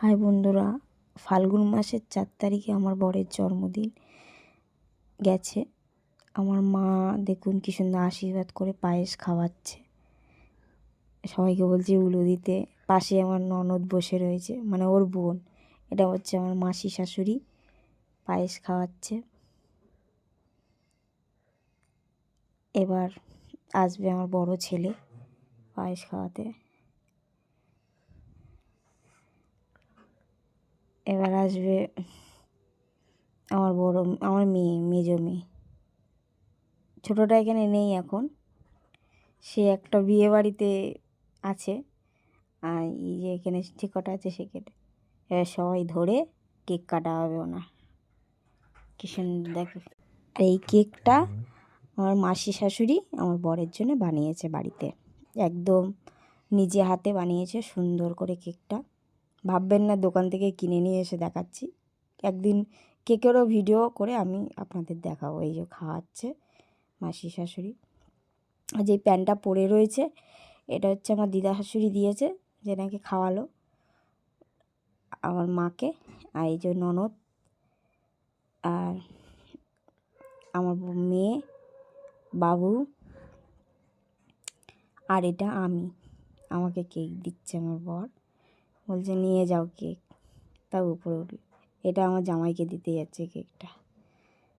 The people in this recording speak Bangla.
হাই বন্ধুরা, ফাল্গুন মাসের 4 তারিখে আমার বরের জন্মদিন গেছে। আমার মা দেখুন কি সুন্দর আশীর্বাদ করে পায়েস খাওয়াচ্ছে, সবাইকে বলছে উলু দিতে। পাশে আমার ননদ বসে রয়েছে, মানে ওর বোন, এটা হচ্ছে আমার মাসি শাশুড়ি, পায়েস খাওয়াচ্ছে। এবার আসবে আমার বড় ছেলে পায়েস খাওয়াতে। এবার আসবে আমার মেজো মেয়ে। ছোটোটা এখানে নেই এখন, সে একটা বিয়ে বাড়িতে আছে। আর এই যে এখানে ঠিক কটা আছে সেখানে এবার সবাই ধরে কেক কাটা হবে ওনার। কি সুন্দর দেখে। আর এই কেকটা আমার মাসি শাশুড়ি আমার বরের জন্য বানিয়েছে বাড়িতে, একদম নিজে হাতে বানিয়েছে সুন্দর করে কেকটা। ভাববেন না দোকান থেকে কিনে নিয়ে এসে দেখাচ্ছি, একদিন কেকেরও ভিডিও করে আমি আপনাদের দেখাবো। এই যে খাওয়াচ্ছে মাসি শাশুড়ি। আর যে প্যান্টটা পরে রয়েছে এটা হচ্ছে আমার দিদা শাশুড়ি দিয়েছে, যে নাকি খাওয়ালো আমার মাকে। আর এই যে ননদ আর আমার মেয়ে, বাবু, আর এটা আমাকে কেক দিচ্ছে আমার বর, বলছে নিয়ে যাও কেক। তাও উপরে উঠল, এটা আমার জামাইকে দিতে যাচ্ছে কেকটা।